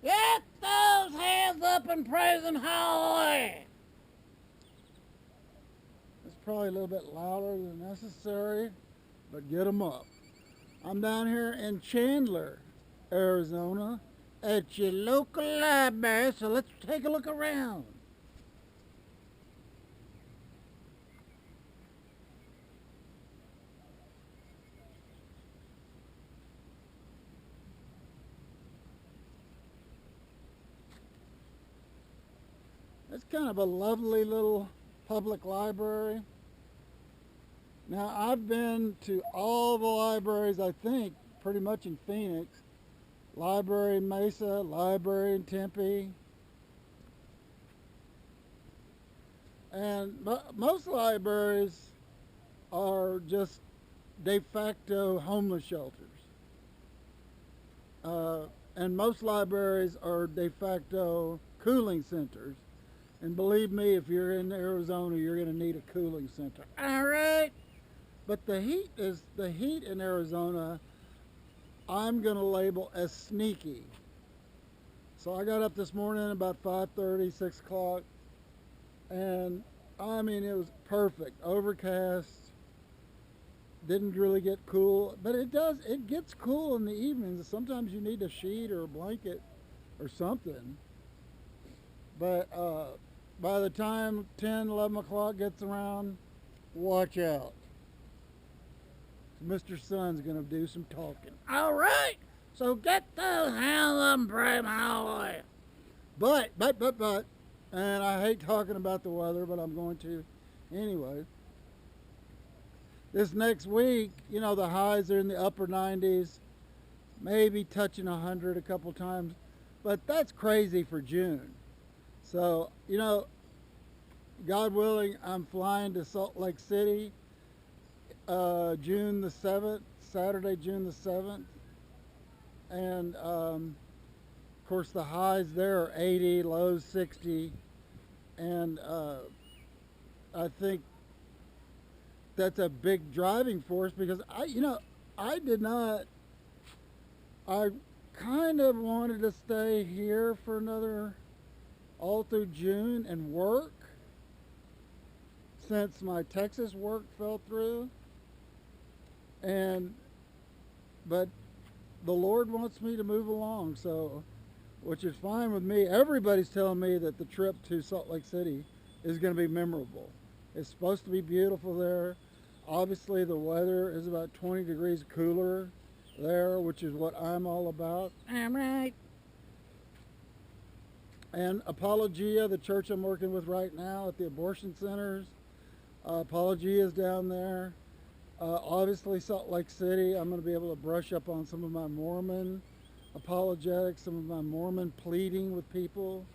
Get those hands up and praise and hallelujah. It's probably a little bit louder than necessary, but get them up. I'm down here in Chandler, Arizona, at your local library, so let's take a look around. It's kind of a lovely little public library. Now, I've been to all the libraries, I think, pretty much in Phoenix. Library in Mesa, library in Tempe. And most libraries are just de facto homeless shelters. And most libraries are de facto cooling centers. And believe me, if you're in Arizona, you're going to need a cooling center. All right. But the heat in Arizona. I'm going to label as sneaky. So I got up this morning about 5:30, 6 o'clock, and I mean it was perfect. Overcast. Didn't really get cool, but it gets cool in the evenings. Sometimes you need a sheet or a blanket or something. But by the time 10, 11 o'clock gets around, watch out. Mr. Sun's going to do some talking. All right. So get those hands up and pray, hallelujah. But, and I hate talking about the weather, but I'm going to anyway. This next week, you know, the highs are in the upper 90s, maybe touching 100 a couple times, but that's crazy for June. So, you know, God willing, I'm flying to Salt Lake City June the 7th, Saturday, June the 7th. And of course, the highs there are 80, lows 60. And I think that's a big driving force because I did not, I kind of wanted to stay here for another all through June and work since my Texas work fell through. But the Lord wants me to move along, so, which is fine with me. Everybody's telling me that the trip to Salt Lake City is going to be memorable. It's supposed to be beautiful there. Obviously, the weather is about 20 degrees cooler there, which is what I'm all about. I'm right. And Apologia, the church I'm working with right now at the abortion centers, Apologia is down there. Obviously, Salt Lake City, I'm going to be able to brush up on some of my Mormon apologetics, some of my Mormon pleading with people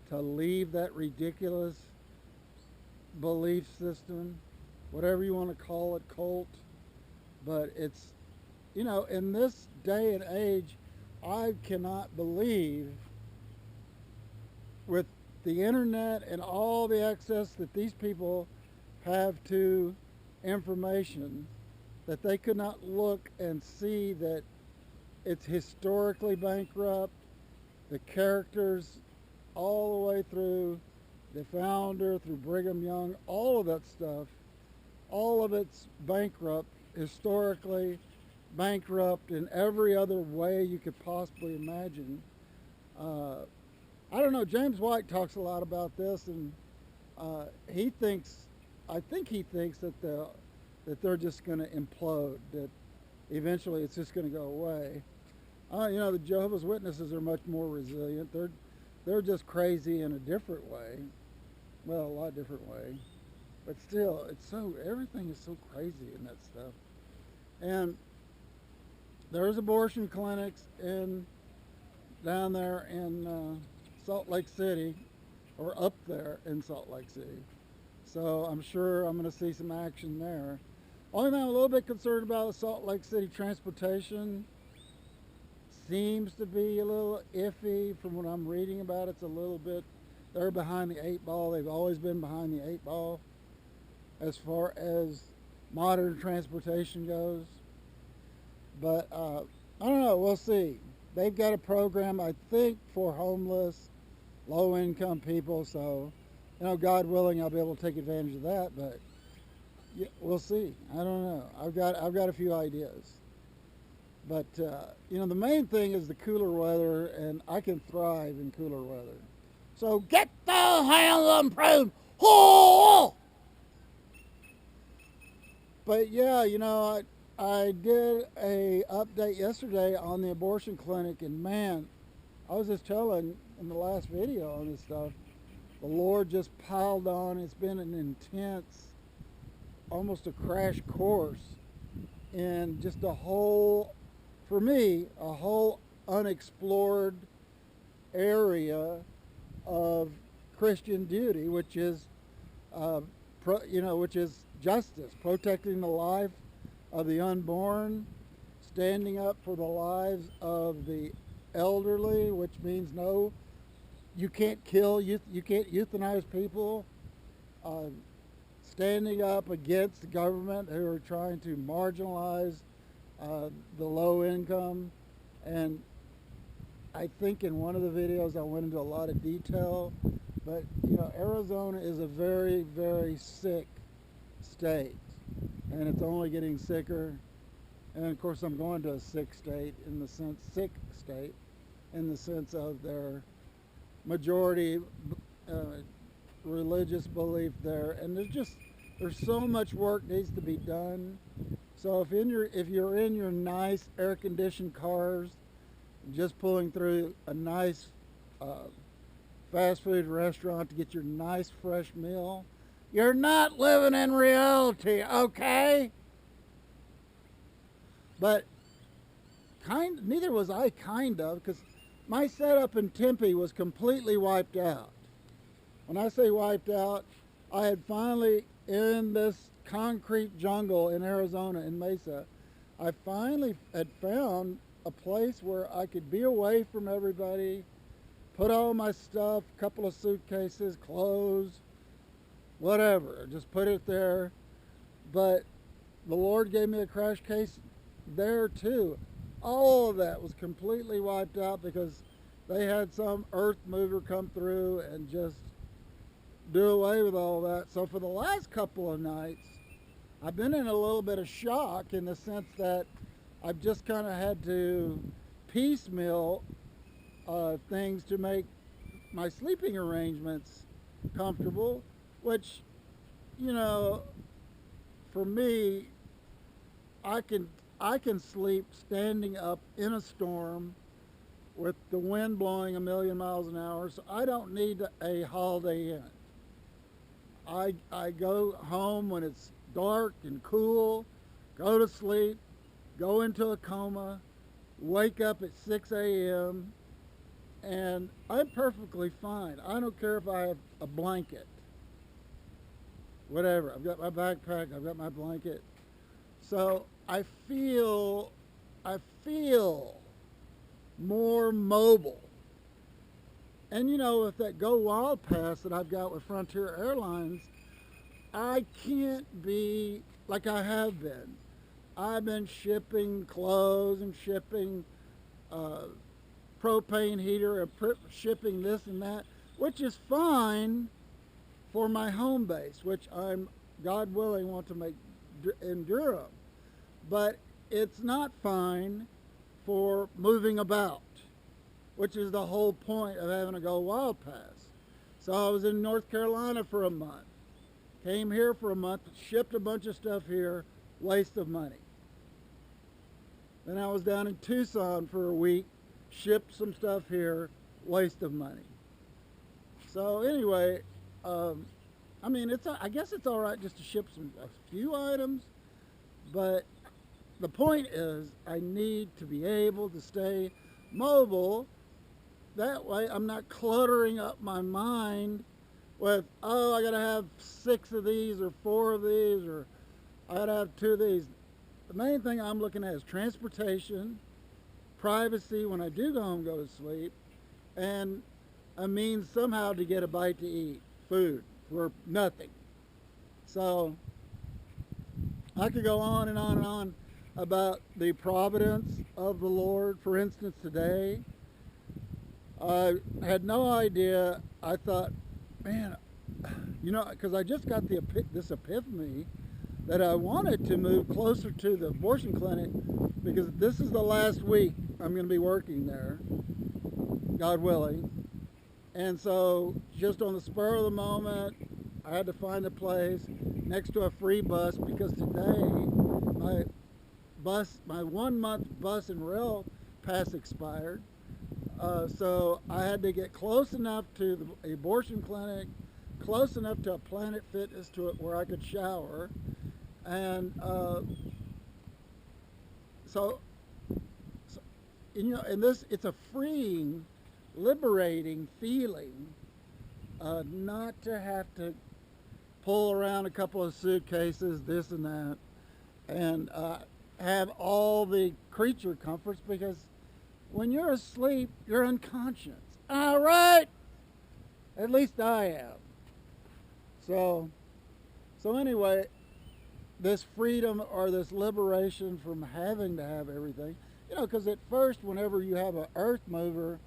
to leave that ridiculous belief system, whatever you want to call it, cult. But it's, you know, in this day and age, I cannot believe with the internet and all the access that these people have to information that they could not look and see that it's historically bankrupt, the characters all the way through the founder, through Brigham Young, all of that stuff, all of it's bankrupt, historically bankrupt in every other way you could possibly imagine. I don't know, James White talks a lot about this, and he thinks, I think he thinks that they're just going to implode, that eventually it's just going to go away. You know, the Jehovah's Witnesses are much more resilient. They're just crazy in a different way. Well, a lot different way. But still, everything is so crazy in that stuff. And there's abortion clinics down there in Salt Lake City, or up there in Salt Lake City. So I'm sure I'm going to see some action there. Only thing I'm a little bit concerned about is Salt Lake City transportation. Seems to be a little iffy from what I'm reading about. It's a little bit, they're behind the 8 ball. They've always been behind the 8 ball as far as modern transportation goes. But I don't know, we'll see. they've got a program, I think, for homeless, low-income people. So, God willing, I'll be able to take advantage of that. But yeah, we'll see. I don't know. I've got a few ideas. But the main thing is the cooler weather, and I can thrive in cooler weather. So get the hell improved. Oh! But yeah, I did a update yesterday on the abortion clinic, and man, I was just telling in the last video on this stuff, the Lord just piled on. It's been an intense, almost a crash course in just for me, a whole unexplored area of Christian duty, which is, which is justice, protecting the life of the unborn, standing up for the lives of the elderly, which means no, you can't kill, you can't euthanize people, standing up against the government who are trying to marginalize the low income. And I think in one of the videos I went into a lot of detail, but Arizona is a very, very sick state, and it's only getting sicker. And of course I'm going to a sick state in the sense of their majority religious belief there, and there's so much work needs to be done. So if you're in your nice air-conditioned cars, just pulling through a nice fast food restaurant to get your nice fresh meal, you're not living in reality, okay? But neither was I, because my setup in Tempe was completely wiped out. When I say wiped out, I had finally, in this concrete jungle in Arizona, in Mesa, I finally had found a place where I could be away from everybody, put all my stuff, a couple of suitcases, clothes, whatever, just put it there. But the Lord gave me a crash case there too. All of that was completely wiped out because they had some earth mover come through and just do away with all that. So for the last couple of nights, I've been in a little bit of shock, in the sense that I've just kind of had to piecemeal things to make my sleeping arrangements comfortable, which, for me, I can sleep standing up in a storm with the wind blowing a million miles an hour, so I don't need a Holiday Inn. I go home when it's dark and cool, go to sleep, go into a coma, wake up at 6 a.m., and I'm perfectly fine. I don't care if I have a blanket, whatever. I've got my backpack, I've got my blanket. So I feel more mobile. And with that Go Wild Pass that I've got with Frontier Airlines, I can't be like I have been. I've been shipping clothes and shipping propane heater and shipping this and that, which is fine for my home base, which I'm, God willing, want to make in Durham. But it's not fine for moving about, which is the whole point of having a Go Wild Pass. So I was in North Carolina for a month, came here for a month, shipped a bunch of stuff here, waste of money. Then I was down in Tucson for a week, shipped some stuff here, waste of money. So anyway, I guess it's all right just to ship a few items, but the point is I need to be able to stay mobile. That way I'm not cluttering up my mind with, I gotta have 6 of these or 4 of these, or I gotta have 2 of these. The main thing I'm looking at is transportation, privacy when I do go home, go to sleep, and a means somehow to get a bite to eat, food, for nothing. So I could go on and on and on, about the providence of the Lord. For instance, today, I had no idea. I thought, man, because I just got this epiphany that I wanted to move closer to the abortion clinic because this is the last week I'm going to be working there, God willing. And so just on the spur of the moment, I had to find a place next to a free bus because today my 1 month bus and rail pass expired. So I had to get close enough to the abortion clinic, close enough to a Planet Fitness to it where I could shower. And so and it's a freeing, liberating feeling not to have to pull around a couple of suitcases, this and that, and have all the creature comforts, because when you're asleep, you're unconscious. All right, at least I am. So anyway, this freedom or this liberation from having to have everything, because at first, whenever you have an earth mover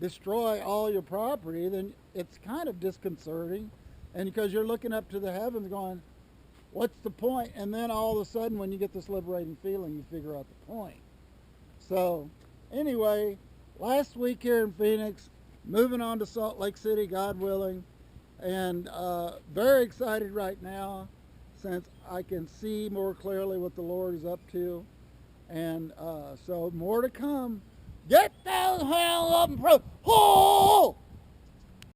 destroy all your property, then it's kind of disconcerting, and because you're looking up to the heavens going, what's the point? And then all of a sudden, when you get this liberating feeling, you figure out the point. So anyway, last week here in Phoenix, moving on to Salt Lake City, God willing, and very excited right now since I can see more clearly what the Lord is up to, and so more to come. Get the hell up and pray. Oh!